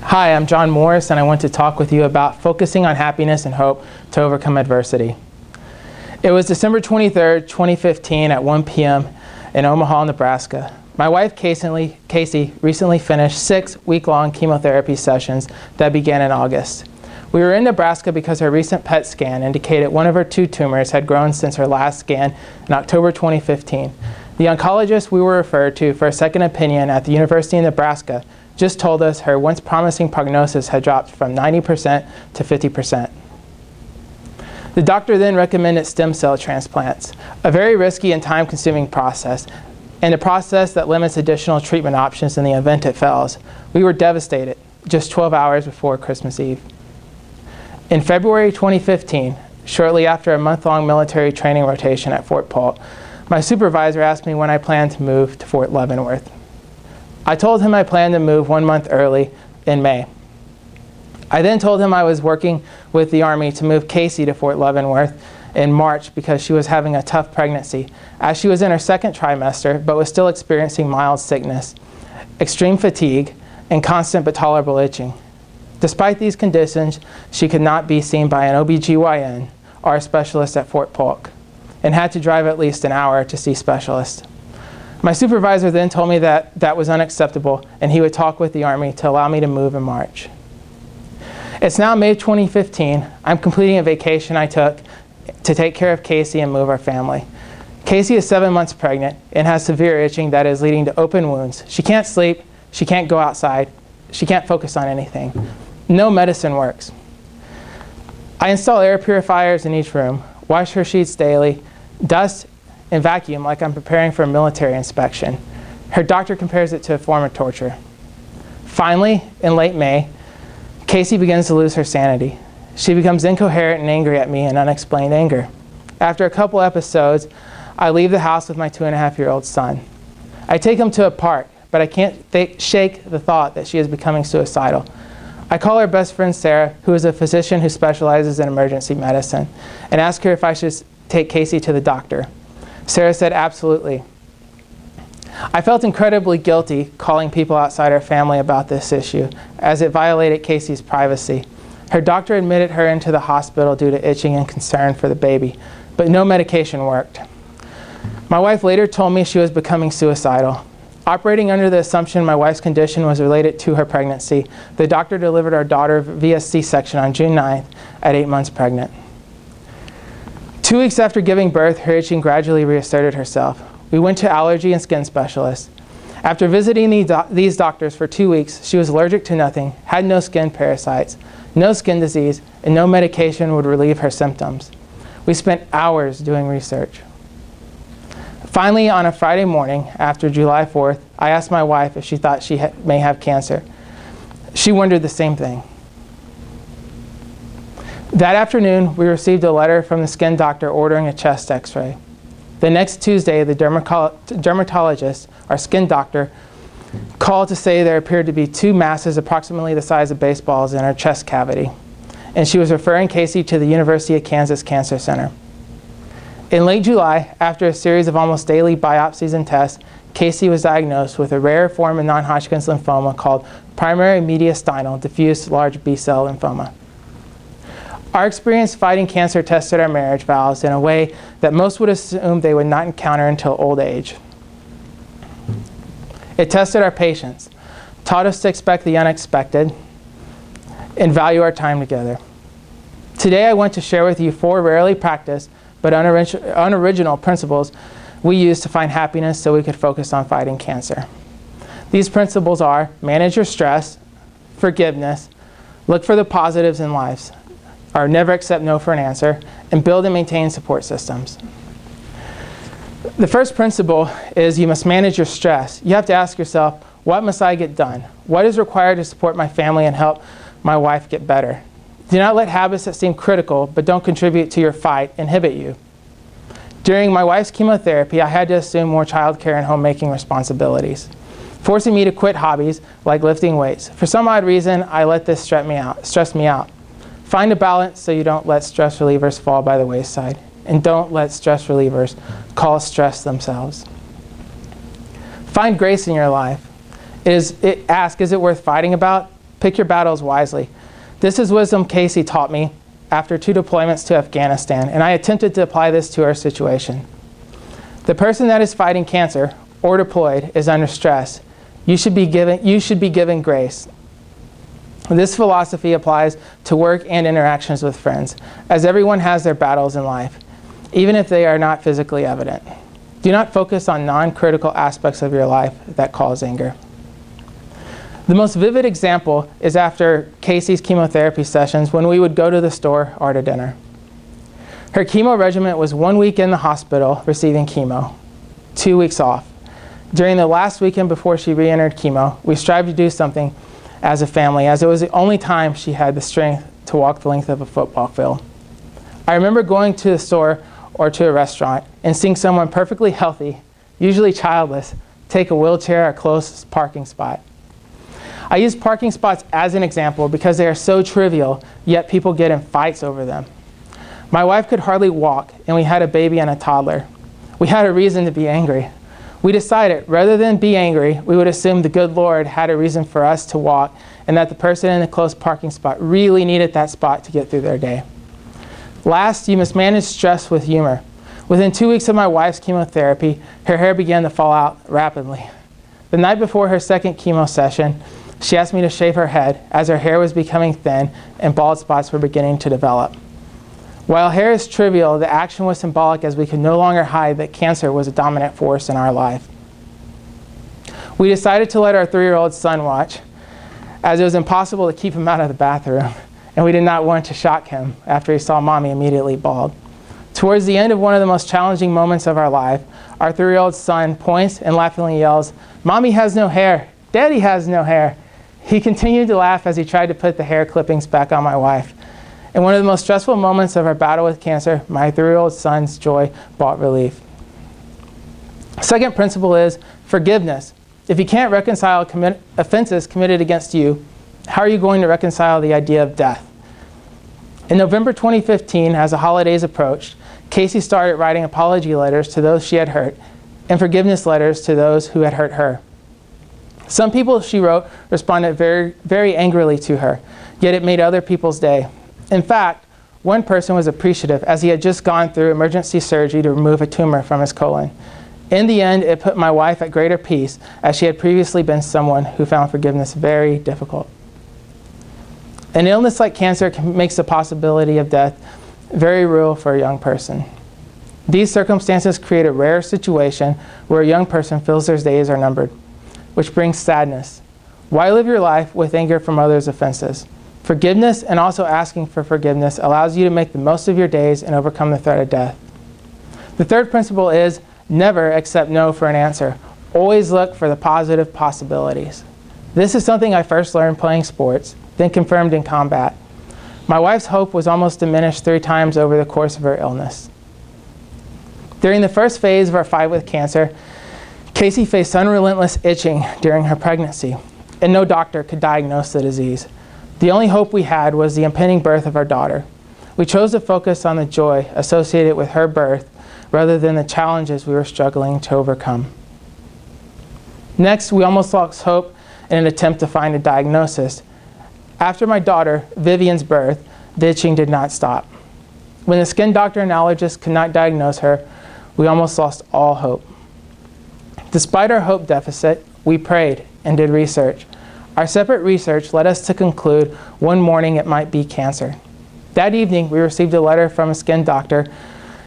Hi, I'm John Morris, and I want to talk with you about focusing on happiness and hope to overcome adversity. It was December 23rd, 2015 at 1 p.m. in Omaha, Nebraska. My wife, Casey, recently finished 6 week-long chemotherapy sessions that began in August. We were in Nebraska because her recent PET scan indicated one of her 2 tumors had grown since her last scan in October 2015. The oncologist we were referred to for a second opinion at the University of Nebraska just told us her once promising prognosis had dropped from 90% to 50%. The doctor then recommended stem cell transplants, a very risky and time-consuming process, and a process that limits additional treatment options in the event it fails. We were devastated just 12 hours before Christmas Eve. In February 2015, shortly after a month-long military training rotation at Fort Polk, my supervisor asked me when I planned to move to Fort Leavenworth. I told him I planned to move 1 month early in May. I then told him I was working with the Army to move Casey to Fort Leavenworth in March because she was having a tough pregnancy, as she was in her 2nd trimester but was still experiencing mild sickness, extreme fatigue, and constant but tolerable itching. Despite these conditions, she could not be seen by an OBGYN or a specialist at Fort Polk, and had to drive at least an hour to see specialists. My supervisor then told me that that was unacceptable and he would talk with the Army to allow me to move in March. It's now May 2015. I'm completing a vacation I took to take care of Casey and move our family. Casey is 7 months pregnant and has severe itching that is leading to open wounds. She can't sleep, she can't go outside, she can't focus on anything. No medicine works. I install air purifiers in each room, wash her sheets daily, dust and vacuum like I'm preparing for a military inspection. Her doctor compares it to a form of torture. Finally, in late May, Casey begins to lose her sanity. She becomes incoherent and angry at me in unexplained anger. After a couple episodes, I leave the house with my 2.5-year-old son. I take him to a park, but I can't shake the thought that she is becoming suicidal. I call her best friend Sarah, who is a physician who specializes in emergency medicine, and ask her if I should take Casey to the doctor. Sarah said absolutely. I felt incredibly guilty calling people outside our family about this issue, as it violated Casey's privacy. Her doctor admitted her into the hospital due to itching and concern for the baby, but no medication worked. My wife later told me she was becoming suicidal. Operating under the assumption my wife's condition was related to her pregnancy, the doctor delivered our daughter via C-section on June 9th at 8 months pregnant. 2 weeks after giving birth, her itching gradually reasserted herself. We went to allergy and skin specialists. After visiting these doctors for 2 weeks, she was allergic to nothing, had no skin parasites, no skin disease, and no medication would relieve her symptoms. We spent hours doing research. Finally, on a Friday morning after July 4th, I asked my wife if she thought she may have cancer. She wondered the same thing. That afternoon, we received a letter from the skin doctor ordering a chest x-ray. The next Tuesday, the dermatologist, our skin doctor, called to say there appeared to be 2 masses approximately the size of baseballs in her chest cavity, and she was referring Casey to the University of Kansas Cancer Center. In late July, after a series of almost daily biopsies and tests, Casey was diagnosed with a rare form of non-Hodgkin's lymphoma called primary mediastinal diffuse large B-cell lymphoma. Our experience fighting cancer tested our marriage vows in a way that most would assume they would not encounter until old age. It tested our patience, taught us to expect the unexpected, and value our time together. Today I want to share with you 4 rarely practiced but unoriginal principles we use to find happiness so we could focus on fighting cancer. These principles are: manage your stress, forgiveness, look for the positives in life, or never accept no for an answer, and build and maintain support systems. The first principle is you must manage your stress. You have to ask yourself, what must I get done? What is required to support my family and help my wife get better? Do not let habits that seem critical but don't contribute to your fight inhibit you. During my wife's chemotherapy, I had to assume more childcare and homemaking responsibilities, forcing me to quit hobbies like lifting weights. For some odd reason, I let this stress me out. Find a balance so you don't let stress relievers fall by the wayside, and don't let stress relievers cause stress themselves. Find grace in your life. Ask, is it worth fighting about? Pick your battles wisely. This is wisdom Casey taught me after 2 deployments to Afghanistan, and I attempted to apply this to our situation. The person that is fighting cancer or deployed is under stress. You should be given grace. This philosophy applies to work and interactions with friends, as everyone has their battles in life, even if they are not physically evident. Do not focus on non-critical aspects of your life that cause anger. The most vivid example is after Casey's chemotherapy sessions when we would go to the store or to dinner. Her chemo regimen was 1 week in the hospital receiving chemo, 2 weeks off. During the last weekend before she re-entered chemo, we strived to do something as a family, as it was the only time she had the strength to walk the length of a football field. I remember going to the store or to a restaurant and seeing someone perfectly healthy, usually childless, take a wheelchair at a close parking spot. I use parking spots as an example because they are so trivial, yet people get in fights over them. My wife could hardly walk, and we had a baby and a toddler. We had a reason to be angry. We decided, rather than be angry, we would assume the good Lord had a reason for us to walk, and that the person in the close parking spot really needed that spot to get through their day. Last, you must manage stress with humor. Within 2 weeks of my wife's chemotherapy, her hair began to fall out rapidly. The night before her second chemo session, she asked me to shave her head as her hair was becoming thin and bald spots were beginning to develop. While hair is trivial, the action was symbolic as we could no longer hide that cancer was a dominant force in our life. We decided to let our 3-year-old son watch, as it was impossible to keep him out of the bathroom, and we did not want to shock him after he saw Mommy immediately bald. Towards the end of one of the most challenging moments of our life, our 3-year-old son points and laughingly yells, "Mommy has no hair. Daddy has no hair." He continued to laugh as he tried to put the hair clippings back on my wife. In one of the most stressful moments of our battle with cancer, my 3-year-old son's joy brought relief. Second principle is forgiveness. If you can't reconcile offenses committed against you, how are you going to reconcile the idea of death? In November 2015, as the holidays approached, Casey started writing apology letters to those she had hurt and forgiveness letters to those who had hurt her. Some people, she wrote, responded very, very angrily to her, yet it made other people's day. In fact, one person was appreciative as he had just gone through emergency surgery to remove a tumor from his colon. In the end, it put my wife at greater peace, as she had previously been someone who found forgiveness very difficult. An illness like cancer makes the possibility of death very real for a young person. These circumstances create a rare situation where a young person feels their days are numbered, which brings sadness. Why live your life with anger from others' offenses? Forgiveness and also asking for forgiveness allows you to make the most of your days and overcome the threat of death. The third principle is never accept no for an answer. Always look for the positive possibilities. This is something I first learned playing sports, then confirmed in combat. My wife's hope was almost diminished 3 times over the course of her illness. During the first phase of our fight with cancer, Casey faced unrelentless itching during her pregnancy, and no doctor could diagnose the disease. The only hope we had was the impending birth of our daughter. We chose to focus on the joy associated with her birth rather than the challenges we were struggling to overcome. Next, we almost lost hope in an attempt to find a diagnosis. After my daughter, Vivian's birth, the itching did not stop. When the skin doctor and allergist could not diagnose her, we almost lost all hope. Despite our hope deficit, we prayed and did research. Our separate research led us to conclude one morning it might be cancer. That evening, we received a letter from a skin doctor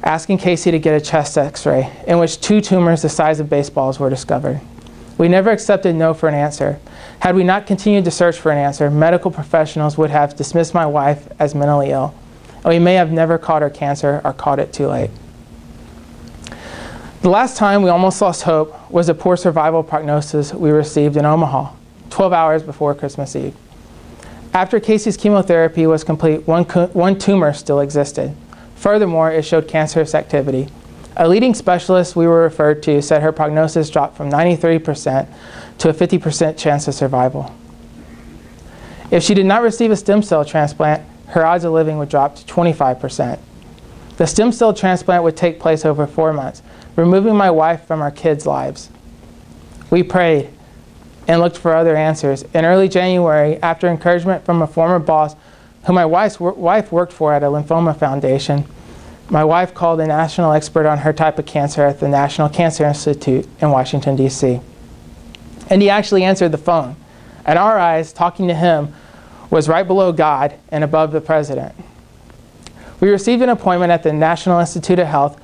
asking Casey to get a chest x-ray, in which 2 tumors the size of baseballs were discovered. We never accepted no for an answer. Had we not continued to search for an answer, medical professionals would have dismissed my wife as mentally ill, and we may have never caught her cancer or caught it too late. The last time we almost lost hope was a poor survival prognosis we received in Omaha, 12 hours before Christmas Eve. After Casey's chemotherapy was complete, one tumor still existed. Furthermore, it showed cancerous activity. A leading specialist we were referred to said her prognosis dropped from 93% to a 50% chance of survival. If she did not receive a stem cell transplant, her odds of living would drop to 25%. The stem cell transplant would take place over 4 months, removing my wife from our kids' lives. We prayed, and looked for other answers. In early January, after encouragement from a former boss who my wife worked for at a lymphoma foundation, my wife called a national expert on her type of cancer at the National Cancer Institute in Washington, D.C. And he actually answered the phone. In our eyes, talking to him was right below God and above the president. We received an appointment at the National Institute of Health,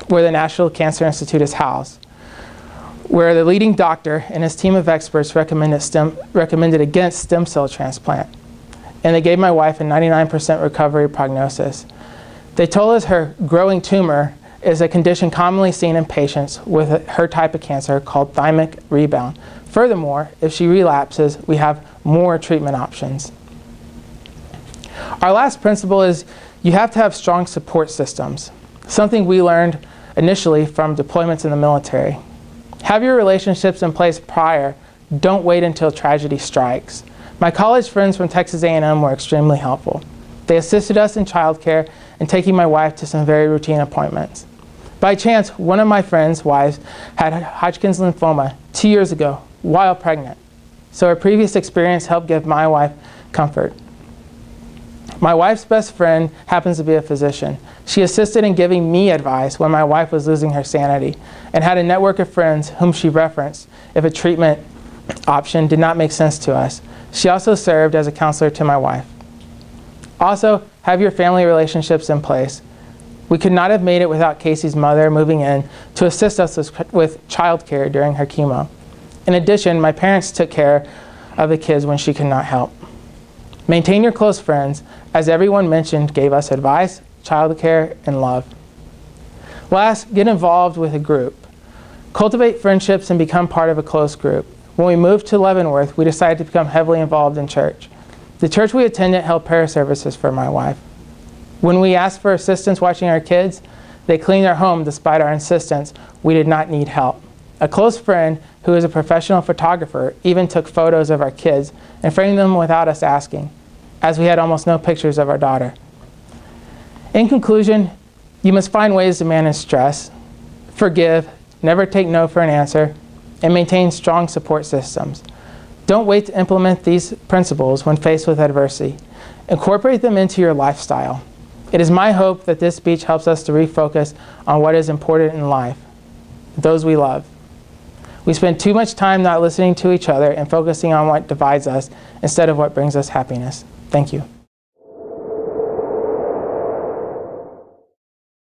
where the National Cancer Institute is housed, where the leading doctor and his team of experts recommended against stem cell transplant. And they gave my wife a 99% recovery prognosis. They told us her growing tumor is a condition commonly seen in patients with her type of cancer called thymic rebound. Furthermore, if she relapses, we have more treatment options. Our last principle is you have to have strong support systems, something we learned initially from deployments in the military. Have your relationships in place prior. Don't wait until tragedy strikes. My college friends from Texas A&M were extremely helpful. They assisted us in childcare and taking my wife to some very routine appointments. By chance, one of my friends' wives had Hodgkin's lymphoma 2 years ago while pregnant, so her previous experience helped give my wife comfort. My wife's best friend happens to be a physician. She assisted in giving me advice when my wife was losing her sanity and had a network of friends whom she referenced if a treatment option did not make sense to us. She also served as a counselor to my wife. Also, have your family relationships in place. We could not have made it without Casey's mother moving in to assist us with childcare during her chemo. In addition, my parents took care of the kids when she could not help. Maintain your close friends, as everyone mentioned gave us advice, childcare, and love. Last, get involved with a group. Cultivate friendships and become part of a close group. When we moved to Leavenworth, we decided to become heavily involved in church. The church we attended held prayer services for my wife. When we asked for assistance watching our kids, they cleaned our home despite our insistence we did not need help. A close friend, who is a professional photographer, even took photos of our kids and framed them without us asking, as we had almost no pictures of our daughter. In conclusion, you must find ways to manage stress, forgive, never take no for an answer, and maintain strong support systems. Don't wait to implement these principles when faced with adversity. Incorporate them into your lifestyle. It is my hope that this speech helps us to refocus on what is important in life, those we love. We spend too much time not listening to each other and focusing on what divides us instead of what brings us happiness. Thank you.